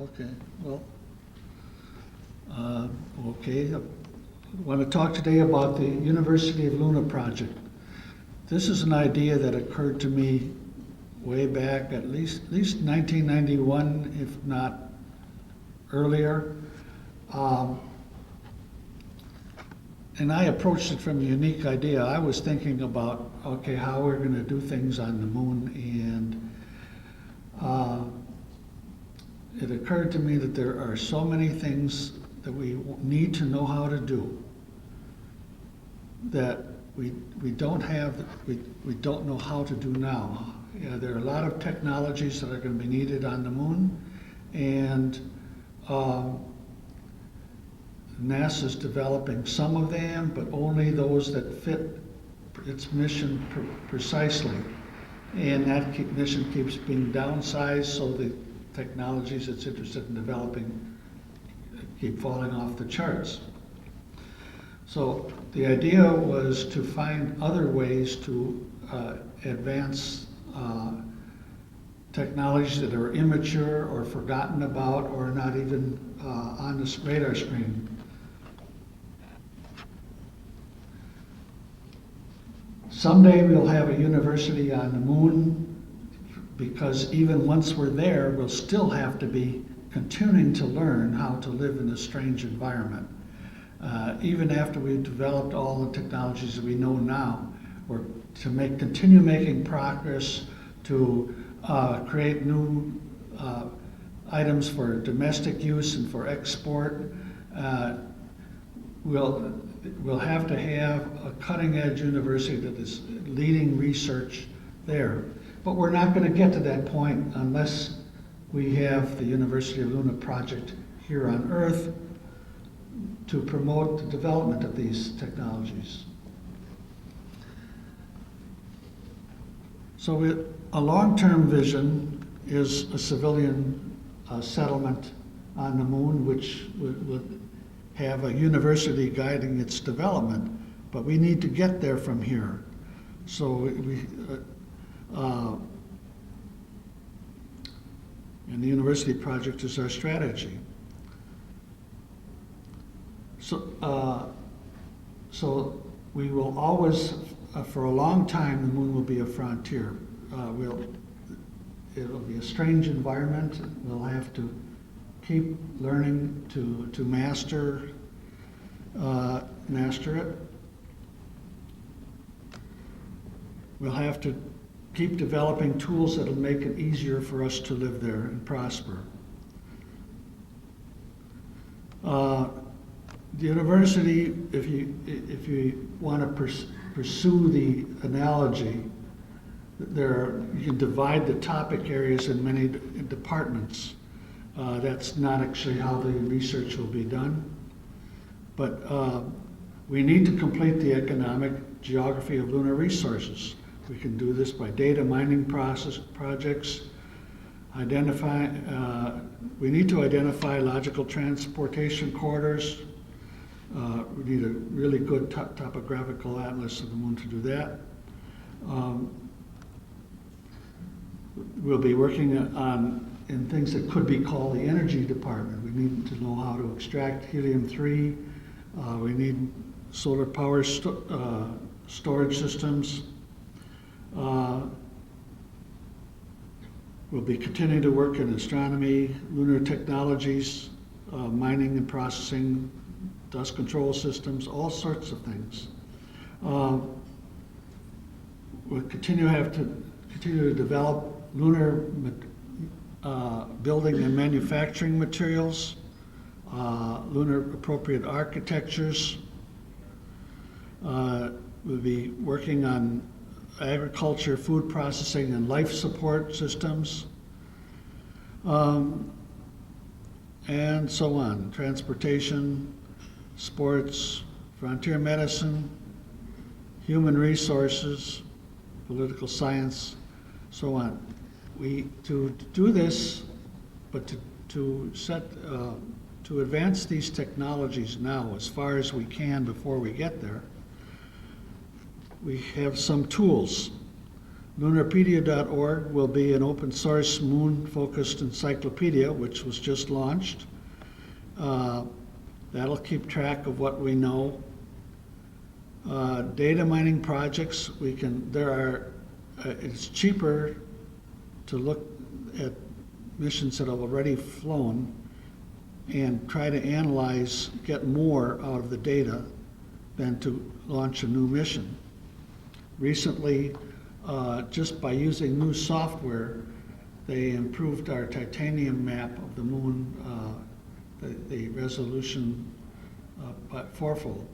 Okay, well, okay. I want to talk today about the University of Lunar project. This is an idea that occurred to me way back, at least 1991, if not earlier. And I approached it from a unique idea. I was thinking about, okay, how we're going to do things on the moon, and it occurred to me that there are so many things that we need to know how to do that we don't know how to do now. Yeah, there are a lot of technologies that are going to be needed on the moon, and NASA's developing some of them, but only those that fit its mission precisely. And that mission keeps being downsized, so the technologies it's interested in developing keep falling off the charts. So the idea was to find other ways to advance technologies that are immature or forgotten about or not even on the radar screen. Someday we'll have a university on the moon, because even once we're there, we'll still have to be continuing to learn how to live in a strange environment. Even after we've developed all the technologies that we know now, we're to continue making progress to create new items for domestic use and for export. We'll have to have a cutting-edge university that is leading research there. But we're not going to get to that point unless we have the University of Lunar project here on Earth to promote the development of these technologies. So a long-term vision is a civilian settlement on the moon, which would have a university guiding its development, but we need to get there from here. So and the university project is our strategy. So we will always, for a long time, the moon will be a frontier. It'll be a strange environment. We'll have to keep learning to master it. We'll have to keep developing tools that'll make it easier for us to live there and prosper. The university, if you want to pursue the analogy, you can divide the topic areas in many departments. That's not actually how the research will be done. But we need to complete the economic geography of lunar resources. We can do this by data mining projects. We need to identify logical transportation corridors. We need a really good topographical atlas of the moon to do that. We'll be working in things that could be called the energy department. We need to know how to extract helium-3. We need solar power storage systems. We'll be continuing to work in astronomy, lunar technologies, mining and processing, dust control systems, all sorts of things. We'll continue to develop lunar building and manufacturing materials, lunar appropriate architectures. We'll be working on agriculture, food processing, and life support systems, and so on. Transportation, sports, frontier medicine, human resources, political science, so on. To do this, but to advance these technologies now as far as we can before we get there, we have some tools. Lunarpedia.org will be an open source moon-focused encyclopedia, which was just launched. That'll keep track of what we know. Data mining projects, it's cheaper to look at missions that have already flown and try to analyze, get more out of the data than to launch a new mission. Recently, just by using new software, they improved our titanium map of the moon, the resolution by fourfold.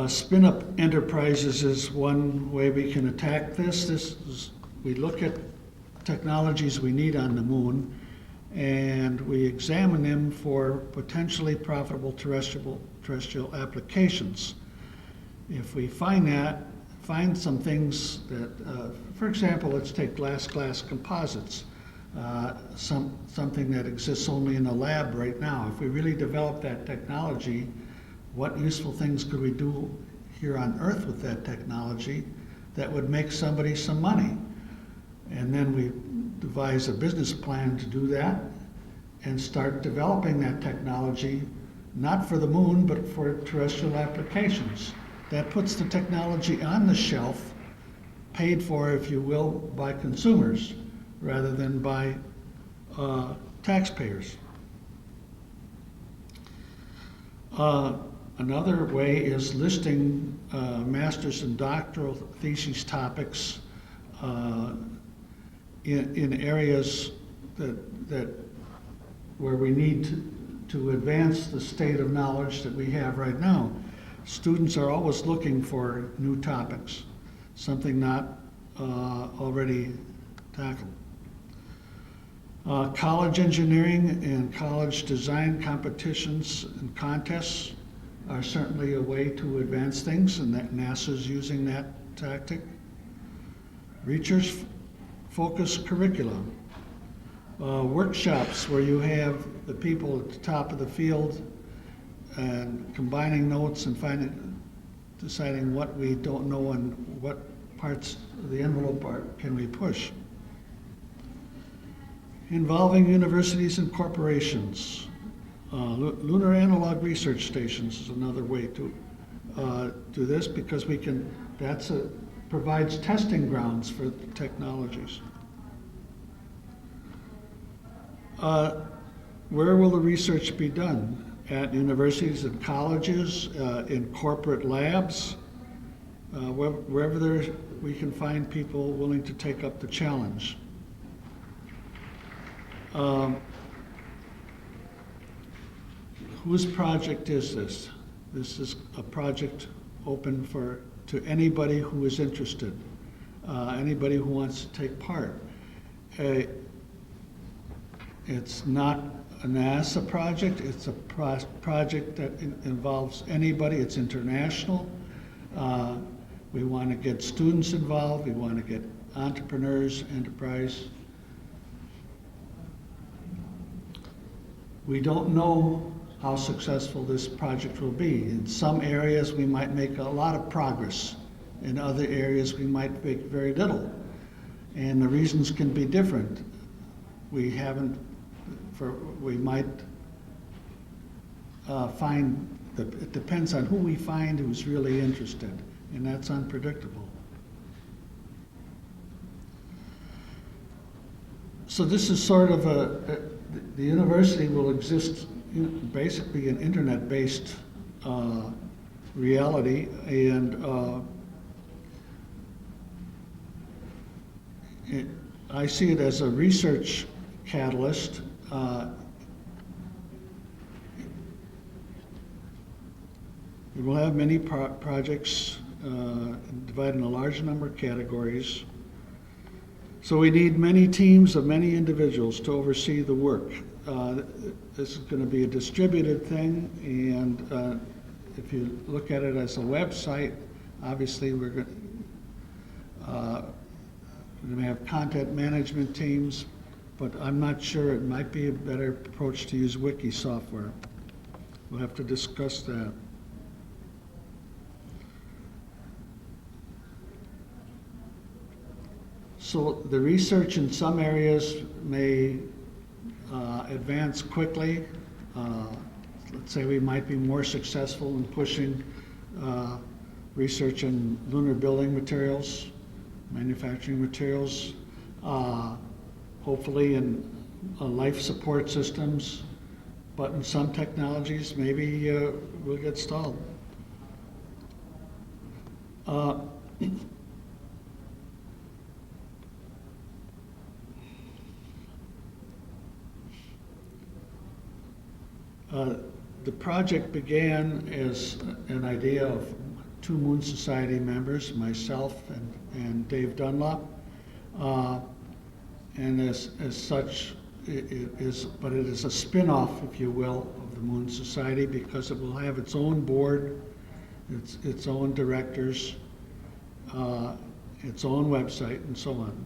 Spin-up enterprises is one way we can attack this. We look at technologies we need on the moon, and we examine them for potentially profitable terrestrial applications. If we find some things that, for example, let's take glass composites, something that exists only in a lab right now. If we really develop that technology, what useful things could we do here on Earth with that technology that would make somebody some money? And then we devise a business plan to do that and start developing that technology, not for the moon, but for terrestrial applications. That puts the technology on the shelf, paid for, if you will, by consumers rather than by taxpayers. Another way is listing master's and doctoral thesis topics in areas that where we need to advance the state of knowledge that we have right now. Students are always looking for new topics, something not already tackled. College engineering and college design competitions and contests are certainly a way to advance things, and that NASA's using that tactic. Research-focused curriculum. Workshops where you have the people at the top of the field and combining notes and deciding what we don't know and what parts of the envelope can we push. Involving universities and corporations. Lunar analog research stations is another way to do this, because provides testing grounds for technologies. Where will the research be done? At universities and colleges, in corporate labs, wherever we can find people willing to take up the challenge. Whose project is this? This is a project open to anybody who is interested, anybody who wants to take part. It's not a NASA project, it's a project that involves anybody. It's international. We want to get students involved, we want to get entrepreneurs, enterprise. We don't know how successful this project will be. In some areas we might make a lot of progress. In other areas we might make very little. And the reasons can be different. We might find that it depends on who we find who's really interested, and that's unpredictable. So this is sort of the university will exist basically an internet-based reality, and I see it as a research catalyst. We will have many projects divided in a large number of categories. So we need many teams of many individuals to oversee the work. This is going to be a distributed thing, and if you look at it as a website, obviously we're going to have content management teams, but I'm not sure. It might be a better approach to use wiki software. We'll have to discuss that. So the research in some areas may advance quickly. Let's say we might be more successful in pushing research in lunar building materials, manufacturing materials, hopefully in life support systems, but in some technologies maybe we'll get stalled. The project began as an idea of 2 Moon Society members, myself and Dave Dunlop, and as such, it is a spin-off, if you will, of the Moon Society, because it will have its own board, its own directors, its own website, and so on.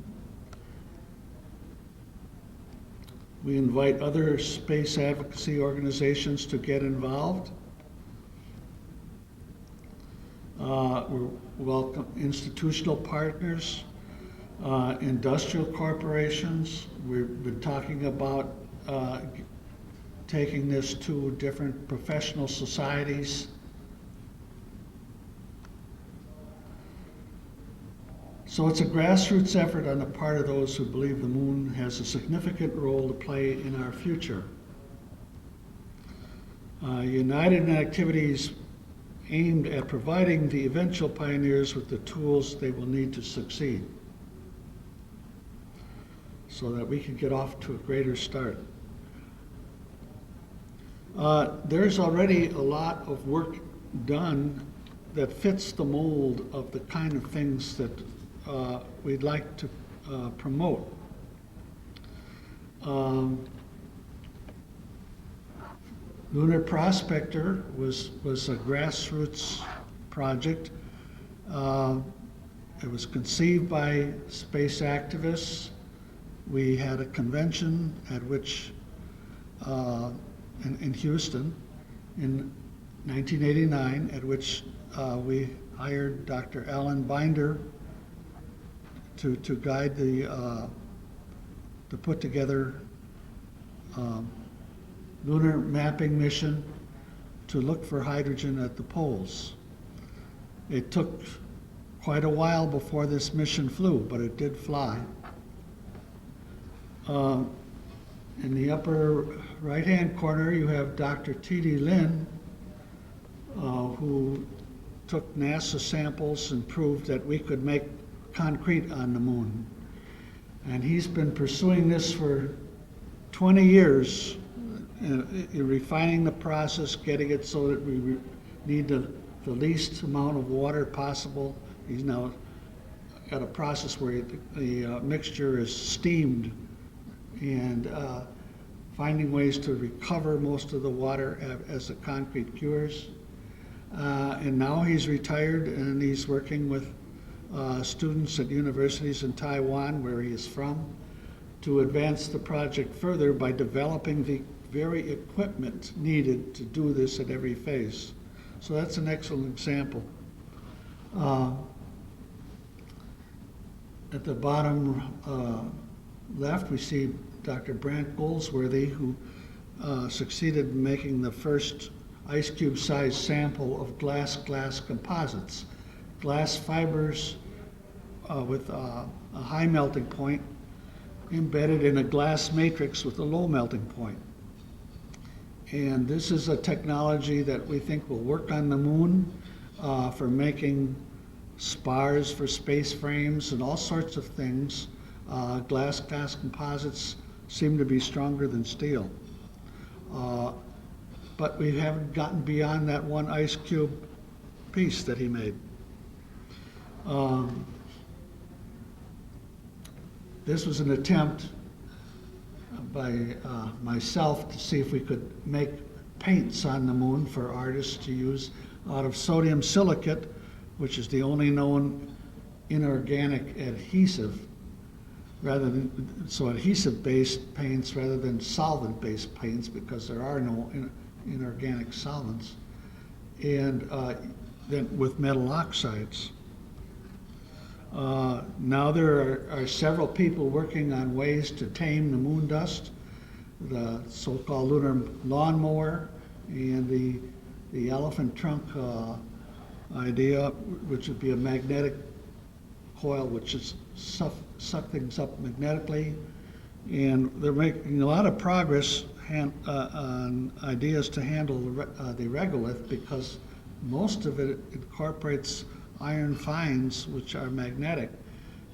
We invite other space advocacy organizations to get involved. We welcome institutional partners, industrial corporations. We've been talking about taking this to different professional societies. So it's a grassroots effort on the part of those who believe the moon has a significant role to play in our future. United in activities aimed at providing the eventual pioneers with the tools they will need to succeed so that we can get off to a greater start. There's already a lot of work done that fits the mold of the kind of things that we'd like to promote. Lunar Prospector was a grassroots project. It was conceived by space activists. We had a convention at which, in Houston, in 1989, at which we hired Dr. Alan Binder to guide the put together lunar mapping mission to look for hydrogen at the poles. It took quite a while before this mission flew, but it did fly. In the upper right-hand corner, you have Dr. T.D. Lin, who took NASA samples and proved that we could make concrete on the moon. And he's been pursuing this for 20 years, refining the process, getting it so that we need the least amount of water possible. He's now got a process where the mixture is steamed and finding ways to recover most of the water as the concrete cures. And now he's retired and he's working with students at universities in Taiwan, where he is from, to advance the project further by developing the very equipment needed to do this at every phase. So that's an excellent example. At the bottom left, we see Dr. Brant Goldsworthy, who succeeded in making the first ice cube sized sample of glass composites. Glass fibers with a high melting point embedded in a glass matrix with a low melting point. And this is a technology that we think will work on the moon for making spars for space frames and all sorts of things. Glass composites seem to be stronger than steel. But we haven't gotten beyond that one ice cube piece that he made. This was an attempt by myself to see if we could make paints on the moon for artists to use out of sodium silicate, which is the only known inorganic adhesive, so adhesive-based paints rather than solvent-based paints, because there are no inorganic solvents, and then with metal oxides. Now there are several people working on ways to tame the moon dust, the so-called lunar lawnmower, and the elephant trunk idea, which would be a magnetic coil which is suck things up magnetically. And they're making a lot of progress on ideas to handle the regolith, because most of it incorporates iron fines which are magnetic,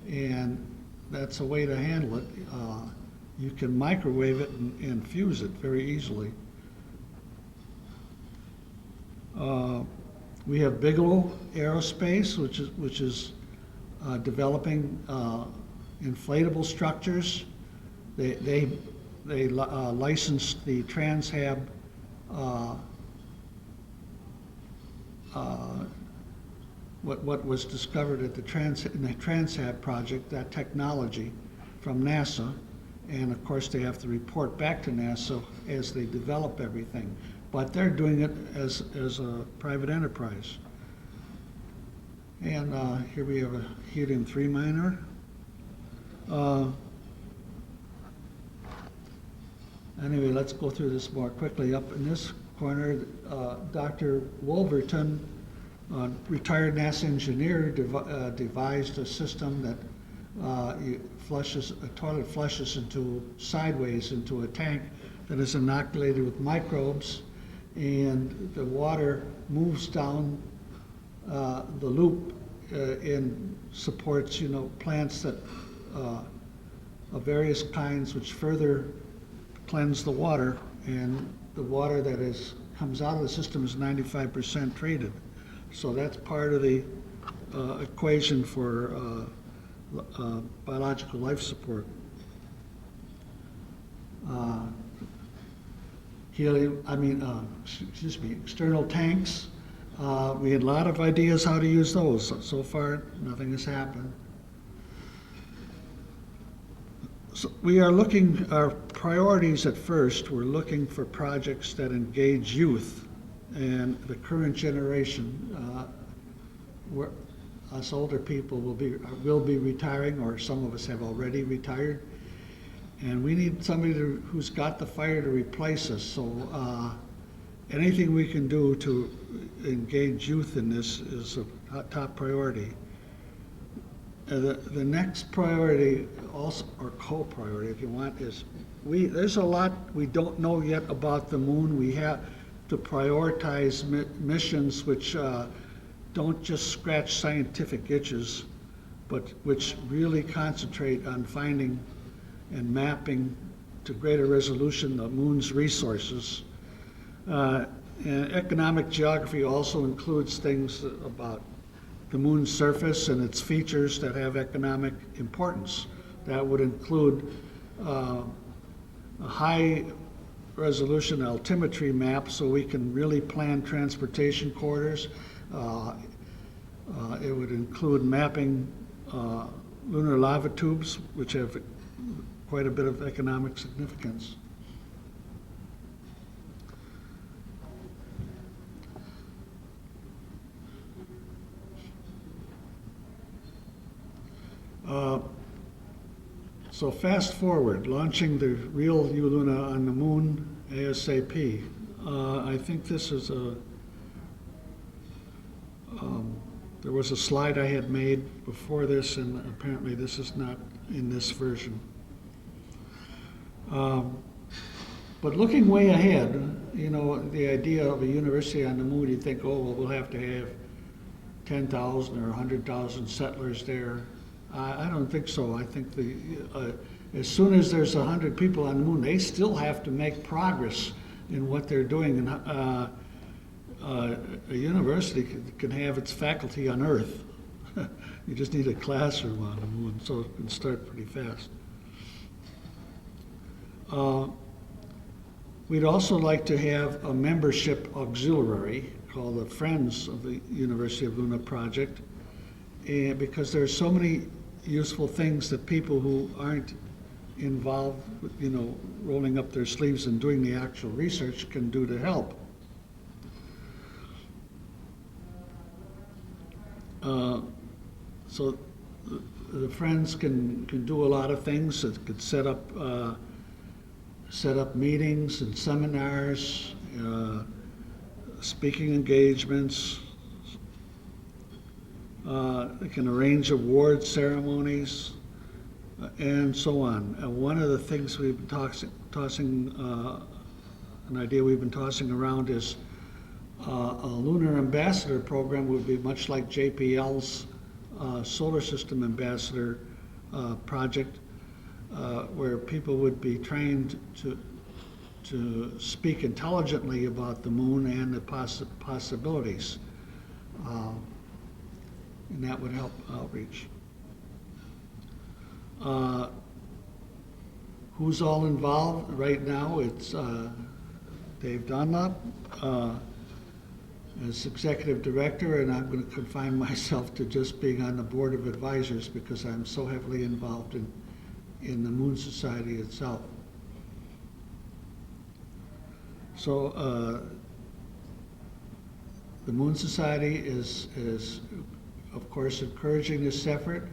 and that's a way to handle it. You can microwave it and fuse it very easily. We have Bigelow Aerospace, which is developing inflatable structures. They licensed the Transhab what was discovered at the Transhab project, that technology, from NASA, and of course they have to report back to NASA as they develop everything. But they're doing it as a private enterprise. And here we have a helium-3 miner. Anyway, let's go through this more quickly. Up in this corner, Dr. Wolverton, retired NASA engineer, devised a system that a toilet flushes sideways into a tank that is inoculated with microbes, and the water moves down the loop and supports, plants that of various kinds, which further cleanse the water, and the water that comes out of the system is 95% treated. So that's part of the equation for biological life support. External tanks. We had a lot of ideas how to use those. So far, nothing has happened. So we are our priorities at first, we're looking for projects that engage youth and the current generation. Us older people will be retiring, or some of us have already retired, and we need somebody who's got the fire to replace us. So anything we can do to engage youth in this is a top priority. The next priority, also, or co-priority if you want, is there's a lot we don't know yet about the moon. We have to prioritize missions which don't just scratch scientific itches, but which really concentrate on finding and mapping to greater resolution the moon's resources. And economic geography also includes things about the moon's surface and its features that have economic importance. That would include a high resolution altimetry map so we can really plan transportation corridors. It would include mapping lunar lava tubes, which have quite a bit of economic significance. So fast forward, launching the real Luna on the moon ASAP. I think this is there was a slide I had made before this, and apparently this is not in this version. But looking way ahead, the idea of a university on the moon, you think, oh, well, we'll have to have 10,000 or 100,000 settlers there. I don't think so. I think as soon as there's 100 people on the moon, they still have to make progress in what they're doing. And a university can have its faculty on Earth. You just need a classroom on the moon, so it can start pretty fast. We'd also like to have a membership auxiliary called the Friends of the University of Luna Project, because there's so many useful things that people who aren't involved with, rolling up their sleeves and doing the actual research can do to help. So the Friends can do a lot of things. It could set up meetings and seminars, speaking engagements. It can arrange award ceremonies, and so on. One of the things we've been an idea we've been tossing around is a lunar ambassador program would be much like JPL's solar system ambassador project, where people would be trained to speak intelligently about the moon and the possibilities. And that would help outreach. Who's all involved right now? It's Dave Dunlop as executive director, and I'm going to confine myself to just being on the board of advisors because I'm so heavily involved in the Moon Society itself. So the Moon Society is of course encouraging this effort,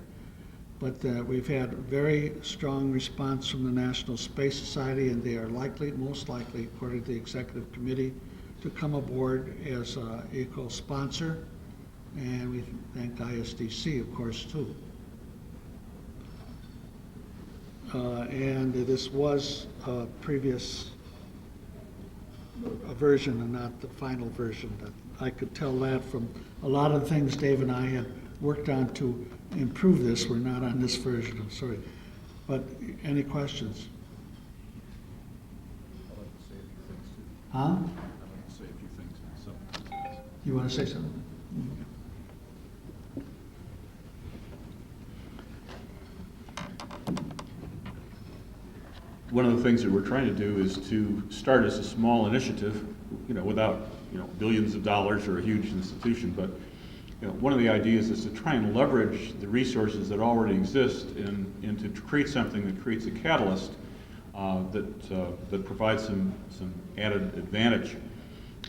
but we've had very strong response from the National Space Society, and they are most likely, according to the executive committee, to come aboard as an equal sponsor, and we thank ISDC, of course, too. And this was a previous version and not the final version. I could tell that from a lot of the things Dave and I had worked on to improve this. We're not on this version, I'm sorry. But any questions? I'd like to say a few things too. Huh? I'd like to say a few things myself. You want to say something? One of the things that we're trying to do is to start as a small initiative, without, billions of dollars or a huge institution, but one of the ideas is to try and leverage the resources that already exist and to create something that creates a catalyst that provides some added advantage.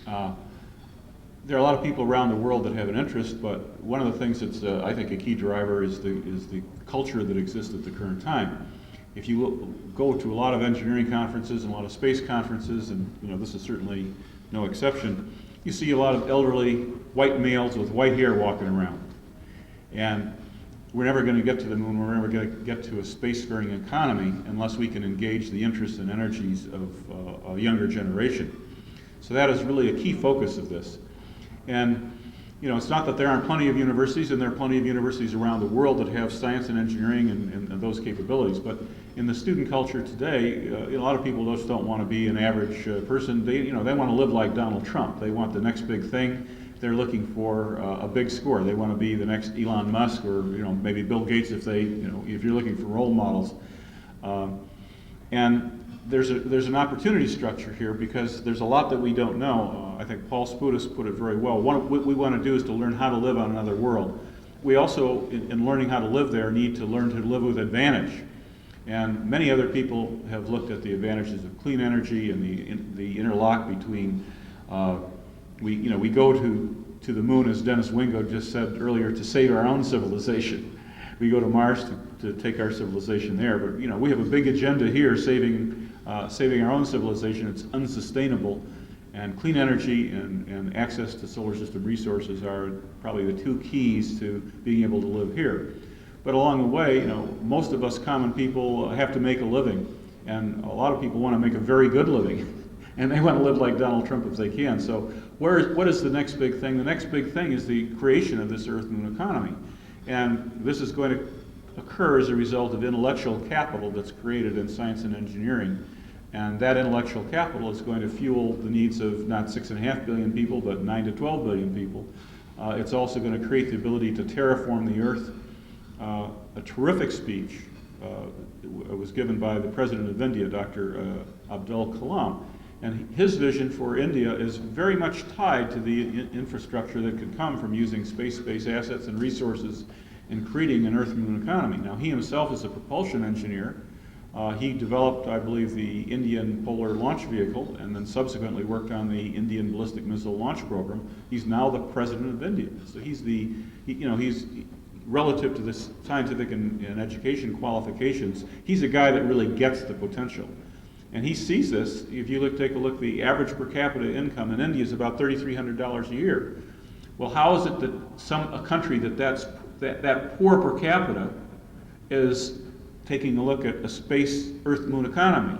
There are a lot of people around the world that have an interest, but one of the things that's I think a key driver is the culture that exists at the current time. If you go to a lot of engineering conferences and a lot of space conferences, and this is certainly no exception, you see a lot of elderly white males with white hair walking around. And we're never going to get to the moon, we're never going to get to a spacefaring economy unless we can engage the interests and energies of a younger generation. So that is really a key focus of this. And it's not that there aren't plenty of universities, and there are plenty of universities around the world that have science and engineering and those capabilities, but in the student culture today, a lot of people just don't want to be an average person. They want to live like Donald Trump. They want the next big thing. They're looking for a big score. They want to be the next Elon Musk or maybe Bill Gates if you're looking for role models. And there's an opportunity structure here because there's a lot that we don't know. I think Paul Spudis put it very well. What we want to do is to learn how to live on another world. We also, in learning how to live there, need to learn to live with advantage. And many other people have looked at the advantages of clean energy and the interlock between. We go to the moon, as Dennis Wingo just said earlier, to save our own civilization. We go to Mars to take our civilization there, but we have a big agenda here, saving our own civilization. It's unsustainable, and clean energy and access to solar system resources are probably the two keys to being able to live here. But along the way, most of us common people have to make a living, and a lot of people want to make a very good living, and they want to live like Donald Trump if they can. So what is the next big thing? The next big thing is the creation of this Earth-Moon economy. And this is going to occur as a result of intellectual capital that's created in science and engineering. And that intellectual capital is going to fuel the needs of not 6.5 billion people, but 9 to 12 billion people. It's also going to create the ability to terraform the Earth. A terrific speech was given by the President of India, Dr. Abdul Kalam. And his vision for India is very much tied to the infrastructure that could come from using space assets and resources in creating an Earth-Moon economy. Now, he himself is a propulsion engineer. He developed, I believe, the Indian Polar Launch Vehicle, and then subsequently worked on the Indian Ballistic Missile Launch Program. He's now the President of India. So he's relative to the scientific and education qualifications, he's a guy that really gets the potential. And he sees this. If you take a look, the average per capita income in India is about $3,300 a year. Well, how is it that a country that poor per capita is taking a look at a space Earth-Moon economy?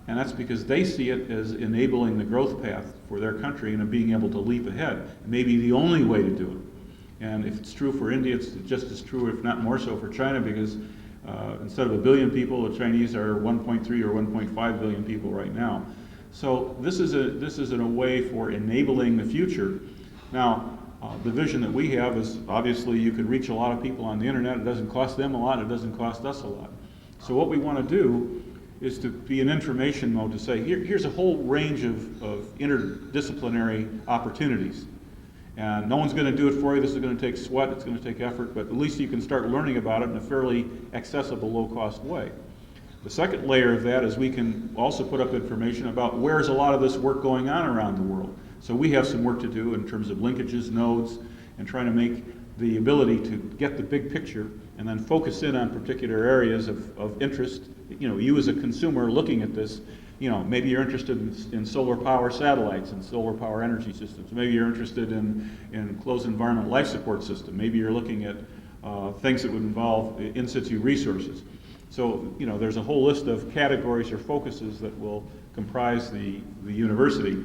And that's because they see it as enabling the growth path for their country and being able to leap ahead. Maybe the only way to do it. And if it's true for India, it's just as true, if not more so, for China, because instead of 1 billion people, the Chinese are 1.3 or 1.5 billion people right now. So this is in a way for enabling the future. Now, the vision that we have is, obviously you could reach a lot of people on the internet. It doesn't cost them a lot, it doesn't cost us a lot. So what we want to do is to be in information mode, to say, here's a whole range of interdisciplinary opportunities. And no one's going to do it for you. This is going to take sweat, it's going to take effort, but at least you can start learning about it in a fairly accessible, low-cost way. The second layer of that is we can also put up information about where's a lot of this work going on around the world. So we have some work to do in terms of linkages, nodes, and trying to make the ability to get the big picture and then focus in on particular areas of interest. You as a consumer looking at this, maybe you're interested in solar power satellites and solar power energy systems. Maybe you're interested in closed environment life support system. Maybe you're looking at things that would involve in situ resources. So, there's a whole list of categories or focuses that will comprise the university.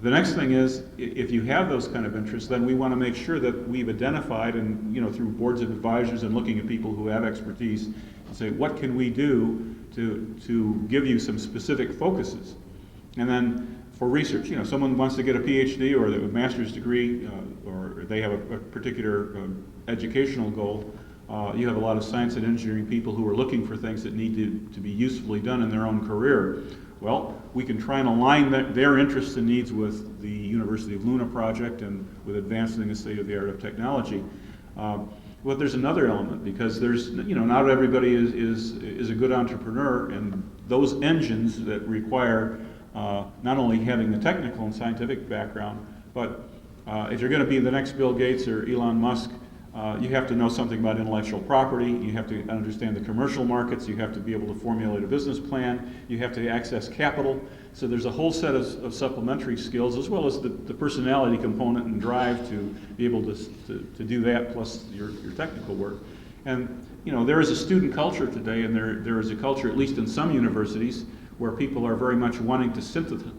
The next thing is, if you have those kind of interests, then we want to make sure that we've identified, and through boards of advisors and looking at people who have expertise, and say, what can we do to give you some specific focuses? And then for research, someone wants to get a PhD or a master's degree, or they have a particular educational goal. You have a lot of science and engineering people who are looking for things that need to be usefully done in their own career. Well, we can try and align their interests and needs with the University of Lunar project and with advancing the state of the art of technology. But there's another element, because there's, not everybody is a good entrepreneur, and those engines that require not only having the technical and scientific background, but if you're going to be the next Bill Gates or Elon Musk, you have to know something about intellectual property, you have to understand the commercial markets, you have to be able to formulate a business plan, you have to access capital. So there's a whole set of supplementary skills, as well as the personality component and drive to be able to do that, plus your technical work. And there is a student culture today, and there is a culture, at least in some universities, where people are very much wanting to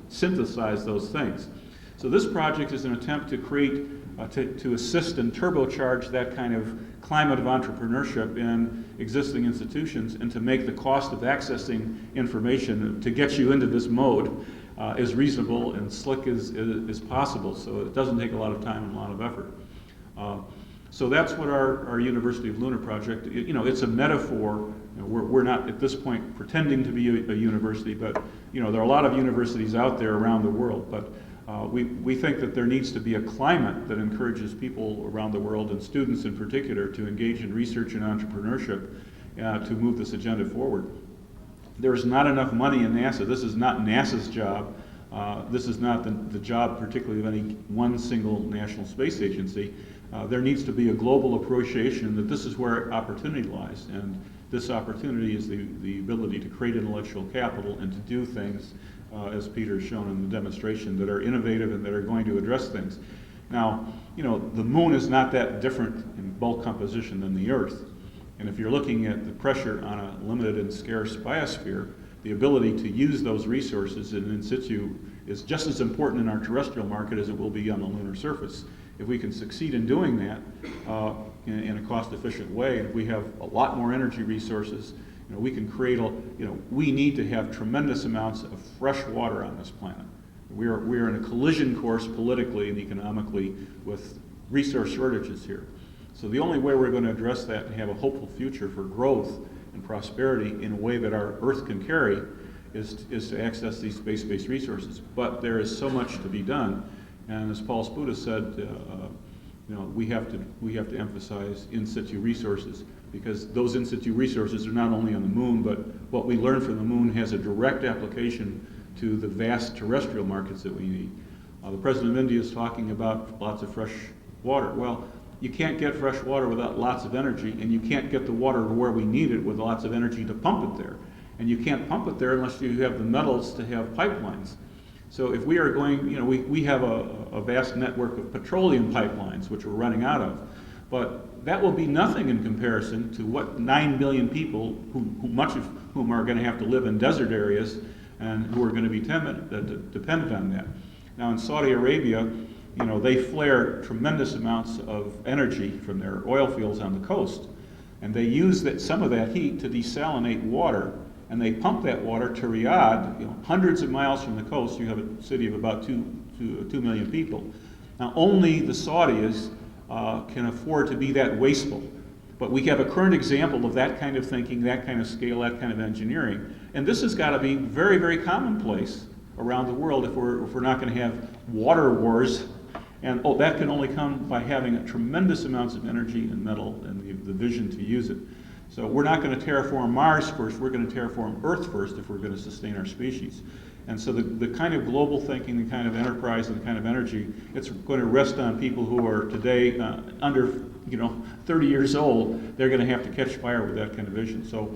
synthesize those things. So this project is an attempt to create, to assist and turbocharge that kind of climate of entrepreneurship in existing institutions, and to make the cost of accessing information to get you into this mode as reasonable and slick as possible, so it doesn't take a lot of time and a lot of effort. So that's what our University of Lunar project, it's a metaphor. We're not at this point pretending to be a university, but there are a lot of universities out there around the world, but we think that there needs to be a climate that encourages people around the world, and students in particular, to engage in research and entrepreneurship to move this agenda forward. There is not enough money in NASA. This is not NASA's job. This is not the job particularly of any one single national space agency. There needs to be a global appreciation that this is where opportunity lies, and this opportunity is the ability to create intellectual capital and to do things, as Peter has shown in the demonstration, that are innovative and that are going to address things. Now, the moon is not that different in bulk composition than the Earth. And if you're looking at the pressure on a limited and scarce biosphere, the ability to use those resources in situ is just as important in our terrestrial market as it will be on the lunar surface. If we can succeed in doing that in a cost-efficient way, if we have a lot more energy resources, we can create we need to have tremendous amounts of fresh water on this planet. We are in a collision course politically and economically with resource shortages here. So the only way we're going to address that and have a hopeful future for growth and prosperity in a way that our Earth can carry is to access these space-based resources. But there is so much to be done, and as Paul Spuda said, we have to emphasize in situ resources, because those in situ resources are not only on the moon, but what we learn from the moon has a direct application to the vast terrestrial markets that we need. The President of India is talking about lots of fresh water. Well, you can't get fresh water without lots of energy, and you can't get the water to where we need it with lots of energy to pump it there. And you can't pump it there unless you have the metals to have pipelines. So if we are going, we have a vast network of petroleum pipelines, which we're running out of. But that will be nothing in comparison to what 9 billion people, who much of whom are going to have to live in desert areas and who are going to be dependent on that. Now in Saudi Arabia, they flare tremendous amounts of energy from their oil fields on the coast. And they use some of that heat to desalinate water, and they pump that water to Riyadh, hundreds of miles from the coast. You have a city of about 2 million people. Now only the Saudis can afford to be that wasteful. But we have a current example of that kind of thinking, that kind of scale, that kind of engineering. And this has got to be very, very commonplace around the world if we're not going to have water wars. And that can only come by having tremendous amounts of energy and metal and the vision to use it. So we're not going to terraform Mars first, we're going to terraform Earth first if we're going to sustain our species. And so the kind of global thinking, the kind of enterprise, and the kind of energy, it's going to rest on people who are today under 30 years old. They're going to have to catch fire with that kind of vision. So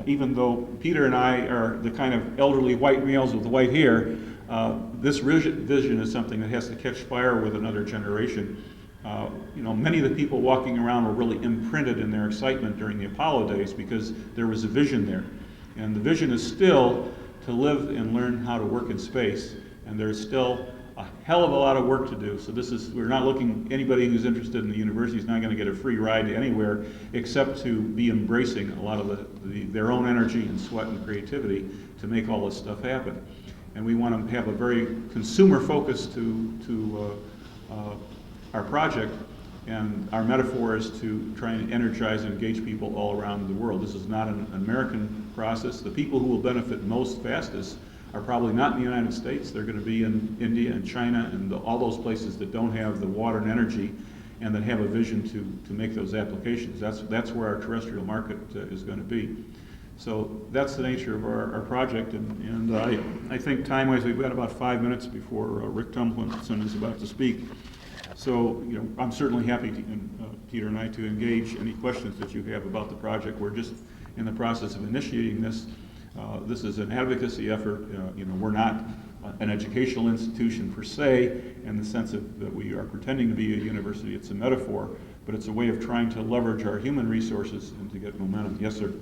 even though Peter and I are the kind of elderly white males with white hair, this vision is something that has to catch fire with another generation. Many of the people walking around were really imprinted in their excitement during the Apollo days because there was a vision there. And the vision is still to live and learn how to work in space. And there's still a hell of a lot of work to do. So we're not anybody who's interested in the university is not going to get a free ride anywhere except to be embracing a lot of their own energy and sweat and creativity to make all this stuff happen. And we want to have a very consumer focus to our project, and our metaphor is to try and energize and engage people all around the world. This is not an American process. The people who will benefit most fastest are probably not in the United States. They're going to be in India and China and all those places that don't have the water and energy and that have a vision to make those applications. That's where our terrestrial market is going to be. So that's the nature of our project, and I think time-wise we've got about 5 minutes before Rick Tumlinson is about to speak. So I'm certainly happy, Peter and I, to engage any questions that you have about the project. We're just in the process of initiating this. This is an advocacy effort. We're not an educational institution per se in the sense that we are pretending to be a university. It's a metaphor, but it's a way of trying to leverage our human resources and to get momentum. Yes, sir.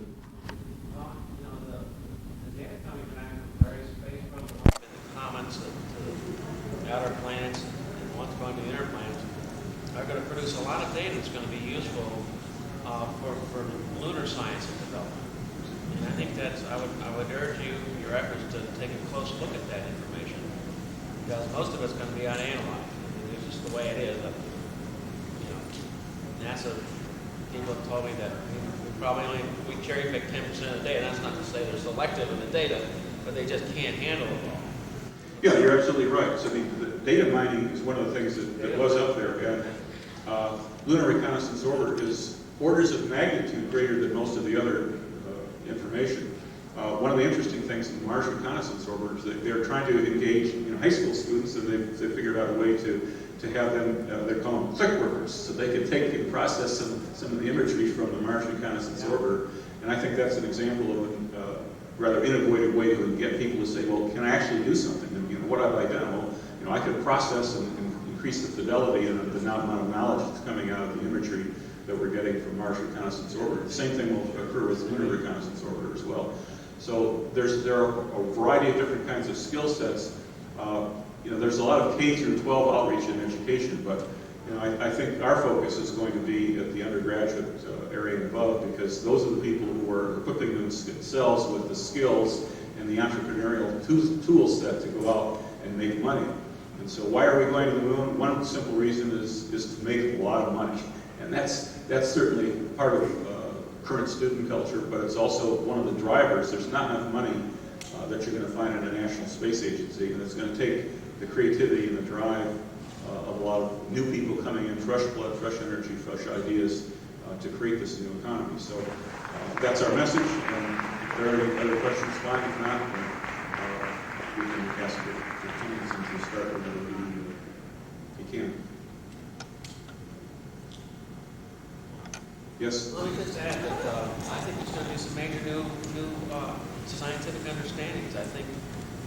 The data coming back from various space programs and the comments to the outer planets and what's going to the inner planets are going to produce a lot of data that's going to be useful for lunar science and development. And I think I would urge your efforts to take a close look at that information, because most of it's going to be unanalyzed. It's just the way it is. NASA people have told me that we cherry pick 10% of the data. That's not to say they're selective in the data, but they just can't handle it all. Yeah, you're absolutely right. So the data mining is one of the things that was up there. And Lunar Reconnaissance Orbiter is orders of magnitude greater than most of the other information. One of the interesting things in the Mars Reconnaissance Orbiter is that they're trying to engage high school students, and they figured out a way to have them, they call them click workers, so they can take and process some of the imagery from the Mars Reconnaissance Orbiter. And I think that's an example of a rather innovative way to get people to say, well, can I actually do something? And what have I done? Well, I could process and increase the fidelity and the amount of knowledge that's coming out of the imagery that we're getting from Mars Reconnaissance Orbiter. The same thing will occur with Lunar Reconnaissance Orbiter as well. So there are a variety of different kinds of skill sets. There's a lot of K through 12 outreach in education, but I think our focus is going to be at the undergraduate area and above, because those are the people who are equipping themselves with the skills and the entrepreneurial tool set to go out and make money. And so why are we going to the moon? One simple reason is to make a lot of money. And that's certainly part of current student culture, but it's also one of the drivers. There's not enough money that you're going to find in a national space agency, and it's going to take the creativity and the drive of a lot of new people coming in, fresh blood, fresh energy, fresh ideas to create this new economy. So that's our message, and if there are any other questions, fine. If not, we can ask for 2 minutes and start whenever you can. Yes? Let me just add that I think there's going to be some major new scientific understandings. I think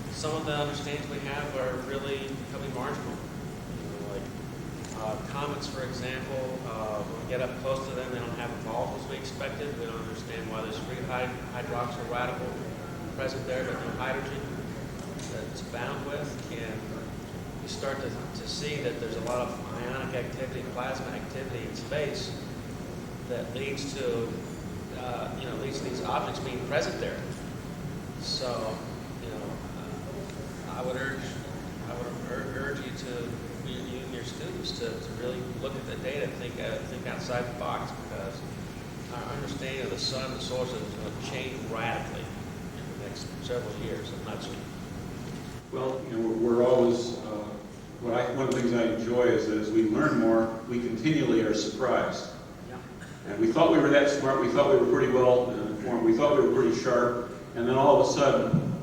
some of the understandings we have are really becoming marginal. Like comets, for example, when we get up close to them, they don't have the volatiles we expected. We don't understand why there's free hydroxyl radical present there, but no hydrogen that it's bound with. And you start to see that there's a lot of ionic activity, plasma activity in space that leads to these objects being present there. So, I would urge you and your students to really look at the data, think outside the box, because our understanding of the sun and the solar system is going to change radically in the next several years. I'm not sure. Well, we're always, one of the things I enjoy is that as we learn more, we continually are surprised. Yeah. And we thought we were that smart, we thought we were pretty well informed, we thought we were pretty sharp, and then all of a sudden,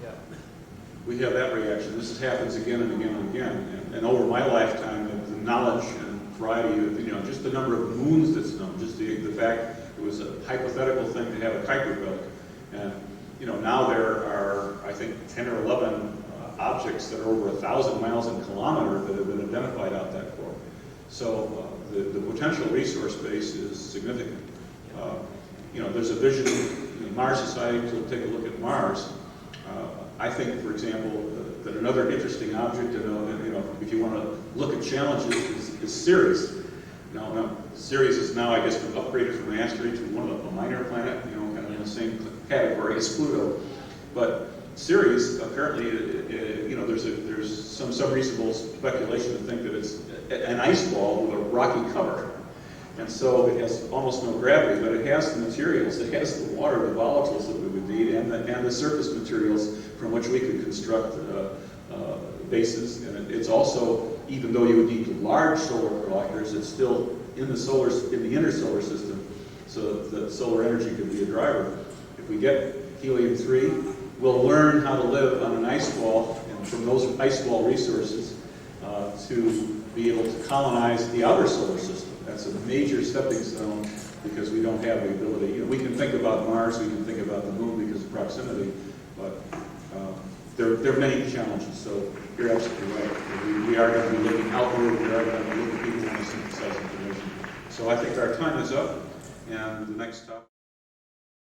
Yeah. we have that reaction. This happens again and again and again. And over my lifetime, the knowledge and variety of, just the number of moons that's known, just the fact it was a hypothetical thing to have a Kuiper belt. And, now there are, I think, 10 or 11 objects that are over 1,000 miles in kilometer that have been identified out that far. So the potential resource base is significant. There's a vision, Mars Society to take a look at Mars. I think, for example, that another interesting object, if you want to look at challenges, is Ceres. Now, Ceres is now, I guess, upgraded from an asteroid to one of a minor planet, kind of in the same category as Pluto. But Ceres, apparently, there's some reasonable speculation to think that it's an ice ball with a rocky cover. And so it has almost no gravity, but it has the materials. It has the water, the volatiles that we would need, and the surface materials from which we could construct bases. And it's also, even though you would need large solar collectors, it's still in the inner solar system, so that solar energy could be a driver. If we get helium-3, we'll learn how to live on an ice wall, and from those ice wall resources to be able to colonize the outer solar system. That's a major stepping stone because we don't have the ability. We can think about Mars, we can think about the moon because of proximity, but there are many challenges. So you're absolutely right. We are going to be looking outward. We are going to be looking at people who want to synthesize information. So I think our time is up, and the next topic.